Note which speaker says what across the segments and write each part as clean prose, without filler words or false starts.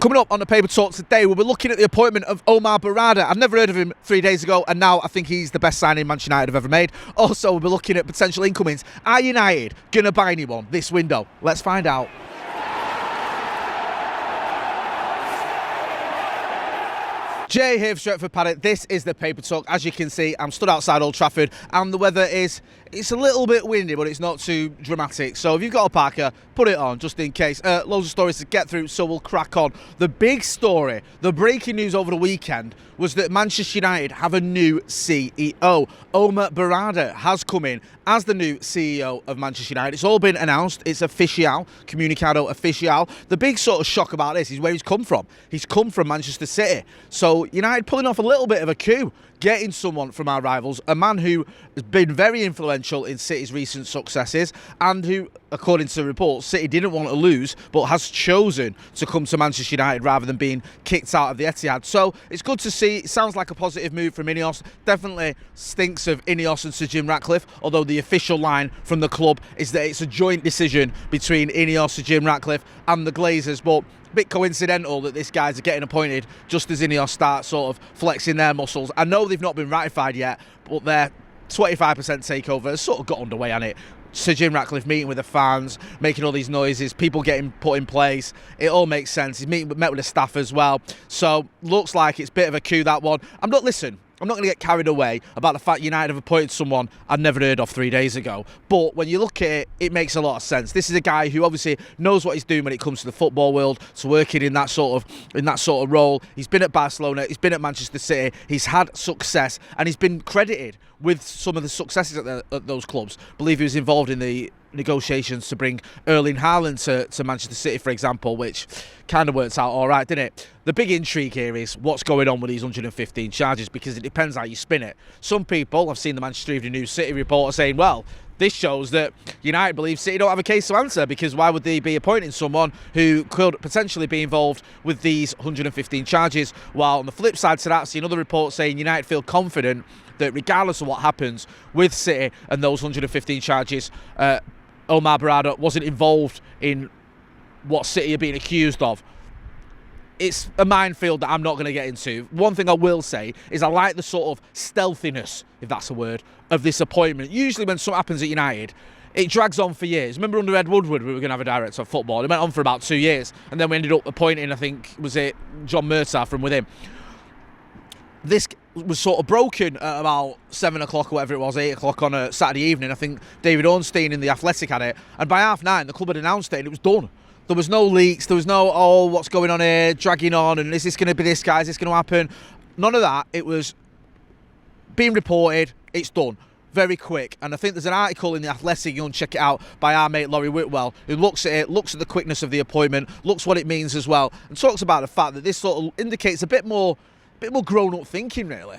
Speaker 1: Coming up on the Paper Talk today, we'll be looking at the appointment of Omar Berrada. I've never heard of him 3 days ago, and now I think he's the best signing Manchester United have ever made. Also, we'll be looking at potential incomings. Are United going to buy anyone this window? Let's find out. Jay here for Stretford, Paddock. This is the Paper Talk. As you can see, I'm stood outside Old Trafford, and the weather it's a little bit windy, but it's not too dramatic. So if you've got a parka, put it on just in case. Loads of stories to get through, so we'll crack on. The big story, the breaking news over the weekend, was that Manchester United have a new CEO. Omar Berrada has come in as the new CEO of Manchester United. It's all been announced. It's official, comunicado official. The big sort of shock about this is where he's come from. He's come from Manchester City. So United pulling off a little bit of a coup, getting someone from our rivals, a man who has been very influential in City's recent successes and who, according to reports, City didn't want to lose but has chosen to come to Manchester United rather than being kicked out of the Etihad. So it's good to see. It sounds like a positive move from INEOS. Definitely stinks of INEOS and Sir Jim Ratcliffe, although the official line from the club is that it's a joint decision between INEOS, Sir Jim Ratcliffe and the Glazers. But a bit coincidental that this guy's getting appointed just as INEOS start sort of flexing their muscles. I know they've not been ratified yet, but their 25% takeover has sort of got underway on it. Sir Jim Ratcliffe meeting with the fans, making all these noises, people getting put in place. It all makes sense. He's met with the staff as well. So looks like it's a bit of a coup, that one. I'm not going to get carried away about the fact United have appointed someone I'd never heard of 3 days ago. But when you look at it, it makes a lot of sense. This is a guy who obviously knows what he's doing when it comes to the football world, to working in that sort of role. He's been at Barcelona, he's been at Manchester City, he's had success, and he's been credited with some of the successes at those clubs. I believe he was involved in the negotiations to bring Erling Haaland to Manchester City, for example, which kind of worked out all right, didn't it? The big intrigue here is what's going on with these 115 charges, because it depends how you spin it. Some people, I've seen the Manchester Evening News City reporter saying, well, this shows that United believes City don't have a case to answer, because why would they be appointing someone who could potentially be involved with these 115 charges? While on the flip side to that, I've seen other reports saying United feel confident that regardless of what happens with City and those 115 charges, Omar Berrada wasn't involved in what City are being accused of. It's a minefield that I'm not going to get into. One thing I will say is I like the sort of stealthiness, if that's a word, of this appointment. Usually when something happens at United, it drags on for years. Remember under Ed Woodward, we were going to have a director of football. It went on for about 2 years, and then we ended up appointing, I think, was it John Murtagh from within. This was sort of broken at about 7 o'clock or whatever it was, 8 o'clock on a Saturday evening. I think David Ornstein in The Athletic had it, and by 9:30 the club had announced it and it was done. There was no leaks, there was no, oh, what's going on here, dragging on, and is this going to be this guy, is this going to happen? None of that. It was being reported, it's done. Very quick. And I think there's an article in The Athletic, you can check it out, by our mate Laurie Whitwell, who looks at it, looks at the quickness of the appointment, looks what it means as well, and talks about the fact that this sort of indicates a bit more grown-up thinking, really,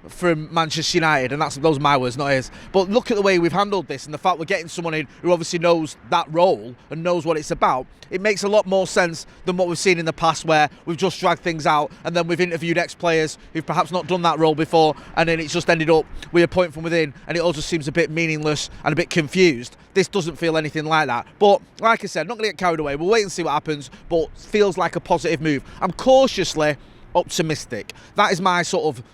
Speaker 1: from Manchester United, and those are my words, not his. But look at the way we've handled this, and the fact we're getting someone in who obviously knows that role and knows what it's about. It makes a lot more sense than what we've seen in the past, where we've just dragged things out and then we've interviewed ex-players who've perhaps not done that role before, and then it's just ended up we appoint from within, and it all just seems a bit meaningless and a bit confused. This doesn't feel anything like that. But like I said, not going to get carried away. We'll wait and see what happens, but feels like a positive move. I'm cautiously optimistic. That is my sort of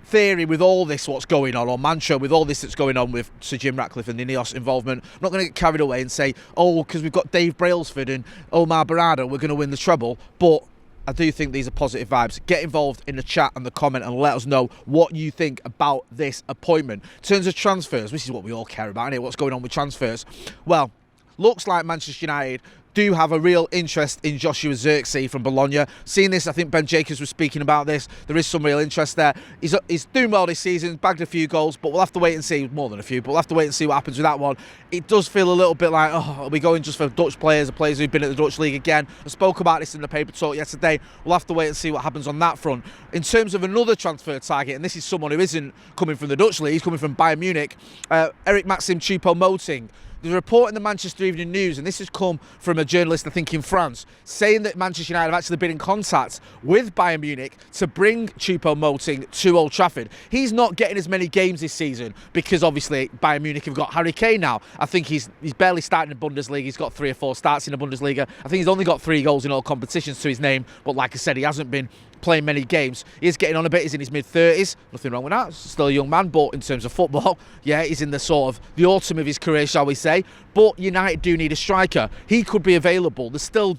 Speaker 1: theory with all this what's going on, or mantra with all this that's going on with Sir Jim Ratcliffe and the INEOS involvement. I'm not going to get carried away and say, oh, because we've got Dave Brailsford and Omar Berrada, we're going to win the treble. But I do think these are positive vibes. Get involved in the chat and the comment and let us know what you think about this appointment. In terms of transfers, this is what we all care about, isn't it? What's going on with transfers? Well, looks like Manchester United do have a real interest in Joshua Zirkzee from Bologna. Seeing this, I think Ben Jacobs was speaking about this. There is some real interest there. He's doing well this season, bagged a few goals, but we'll have to wait and see, more than a few, but we'll have to wait and see what happens with that one. It does feel a little bit like, oh, are we going just for Dutch players, or players who've been at the Dutch League again? I spoke about this in the Paper Talk yesterday. We'll have to wait and see what happens on that front. In terms of another transfer target, and this is someone who isn't coming from the Dutch League, he's coming from Bayern Munich, Eric Maxim Choupo-Moting. There's a report in the Manchester Evening News, and this has come from a journalist, I think, in France, saying that Manchester United have actually been in contact with Bayern Munich to bring Choupo-Moting to Old Trafford. He's not getting as many games this season because obviously Bayern Munich have got Harry Kane now. I think he's barely starting in the Bundesliga. He's got 3 or 4 starts in the Bundesliga. I think he's only got 3 goals in all competitions to his name, but like I said, he hasn't been playing many games. He's getting on a bit. He's in his mid-30s. Nothing wrong with that. Still a young man, but in terms of football, yeah, he's in the sort of the autumn of his career, shall we say. But United do need a striker. He could be available. There's still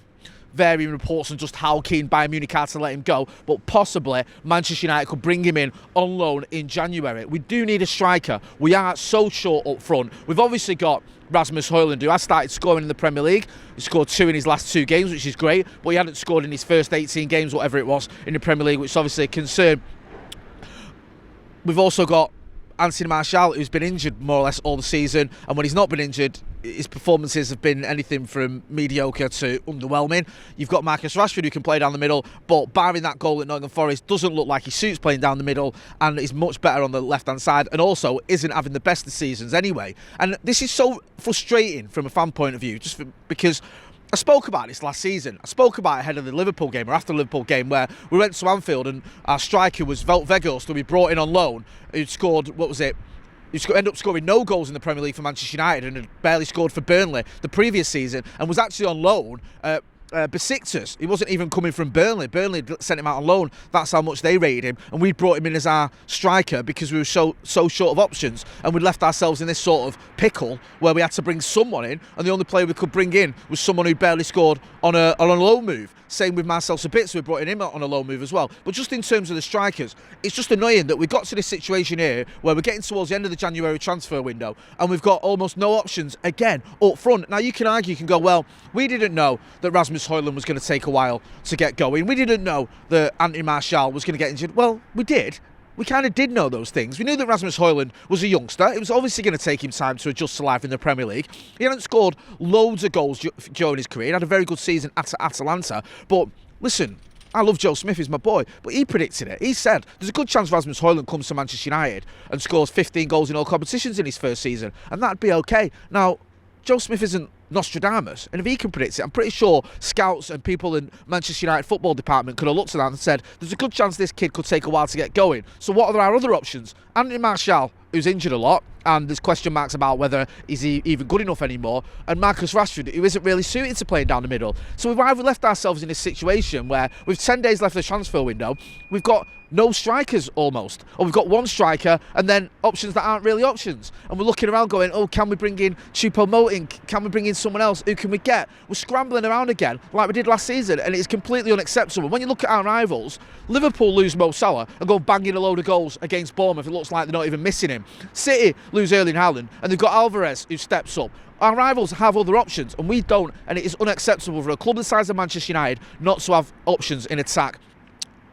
Speaker 1: varying reports on just how keen Bayern Munich are to let him go, but possibly Manchester United could bring him in on loan in January. We do need a striker. We are so short up front. We've obviously got Rasmus Højlund, who has started scoring in the Premier League. He scored 2 in his last 2 games, which is great, but he hadn't scored in his first 18 games, whatever it was, in the Premier League, which is obviously a concern. We've also got Anthony Martial, who's been injured more or less all the season, and when he's not been injured, his performances have been anything from mediocre to underwhelming. You've got Marcus Rashford, who can play down the middle, but barring that goal at Nottingham Forest, doesn't look like he suits playing down the middle, and is much better on the left-hand side, and also isn't having the best of seasons anyway. And this is so frustrating from a fan point of view, because I spoke about this last season. I spoke about it ahead of the Liverpool game, or after the Liverpool game, where we went to Anfield and our striker was Wout Weghorst, who we brought in on loan, who scored, he ended up scoring no goals in the Premier League for Manchester United and had barely scored for Burnley the previous season, and was actually on loan Besiktas. He wasn't even coming from Burnley. Burnley sent him out on loan. That's how much they rated him, and we brought him in as our striker because we were so short of options, and we'd left ourselves in this sort of pickle where we had to bring someone in, and the only player we could bring in was someone who barely scored on a loan move. Same with Marcel Sabitzer, we brought him on a loan move as well. But just in terms of the strikers, it's just annoying that we got to this situation here where we're getting towards the end of the January transfer window and we've got almost no options again up front. Now you can argue, you can go, well, we didn't know that Rasmus Højlund was going to take a while to get going. We didn't know that Anthony Martial was going to get injured. Well, we did. We kind of did know those things. We knew that Rasmus Højlund was a youngster. It was obviously going to take him time to adjust to life in the Premier League. He hadn't scored loads of goals during his career. He had a very good season at Atalanta. But listen, I love Joe Smith, he's my boy, but he predicted it. He said there's a good chance Rasmus Højlund comes to Manchester United and scores 15 goals in all competitions in his first season, and that'd be okay. Now, Joe Smith isn't Nostradamus, and if he can predict it, I'm pretty sure scouts and people in Manchester United football department could have looked at that and said there's a good chance this kid could take a while to get going. So what are our other options? Anthony Martial, who's injured a lot, and there's question marks about whether he's even good enough anymore, and Marcus Rashford, who isn't really suited to playing down the middle. So we've either left ourselves in a situation where with 10 days left of the transfer window, we've got no strikers almost, or we've got one striker and then options that aren't really options, and we're looking around going, oh, can we bring in Choupo-Moting, can we bring in someone else, who can we get? We're scrambling around again like we did last season, and it's completely unacceptable. When you look at our rivals, Liverpool lose Mo Salah and go banging a load of goals against Bournemouth. It looks like they're not even missing him. City lose Erling Haaland, and they've got Alvarez who steps up. Our rivals have other options and we don't, and it is unacceptable for a club the size of Manchester United not to have options in attack.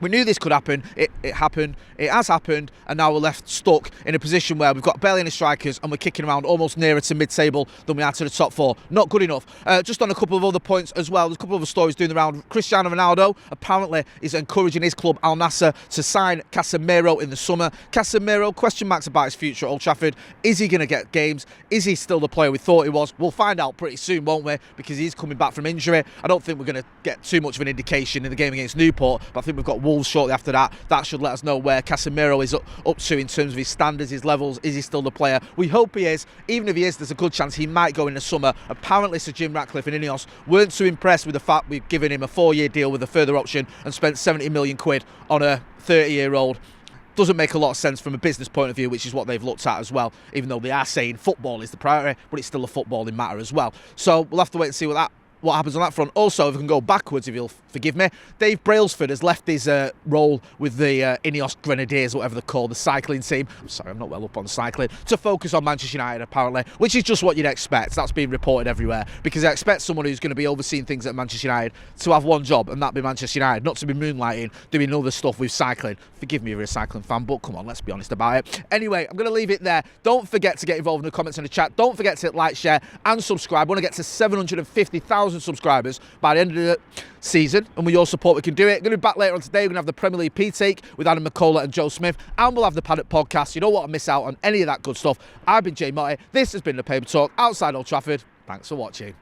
Speaker 1: We knew this could happen, it happened, it has happened, and now we're left stuck in a position where we've got barely any strikers and we're kicking around almost nearer to mid-table than we are to the top 4. Not good enough. Just on a couple of other points as well, there's a couple of other stories doing the round. Cristiano Ronaldo apparently is encouraging his club Al Nassr to sign Casemiro in the summer. Casemiro, question marks about his future at Old Trafford. Is he going to get games? Is he still the player we thought he was? We'll find out pretty soon, won't we? Because he's coming back from injury. I don't think we're going to get too much of an indication in the game against Newport, but I think we've got Wolves shortly after that. That should let us know where Casemiro is up to in terms of his standards, his levels. Is he still the player? We hope he is. Even if he is, there's a good chance he might go in the summer. Apparently Sir Jim Ratcliffe and INEOS weren't too impressed with the fact we've given him a 4-year deal with a further option and spent 70 million quid on a 30-year-old. Doesn't make a lot of sense from a business point of view, which is what they've looked at as well, even though they are saying football is the priority, but it's still a footballing matter as well. So we'll have to wait and see what happens on that front. Also, if we can go backwards, if you'll forgive me, Dave Brailsford has left his role with the INEOS Grenadiers, whatever they're called, the cycling team. I'm sorry, I'm not well up on cycling, to focus on Manchester United, apparently, which is just what you'd expect. That's being reported everywhere, because I expect someone who's going to be overseeing things at Manchester United to have one job, and that be Manchester United, not to be moonlighting, doing other stuff with cycling. Forgive me if you're a cycling fan, but come on, let's be honest about it. Anyway, I'm going to leave it there. Don't forget to get involved in the comments and the chat. Don't forget to hit like, share, and subscribe. I want to get to 750,000 1,000 subscribers by the end of the season, and with your support we can do it. Going to be back later on today. We're going to have the Premier League P-Take with Adam McCullough and Joe Smith, and we'll have the Paddock podcast. You don't want to miss out on any of that good stuff. I've been Jay Motty. This has been the Paper Talk outside Old Trafford. Thanks for watching.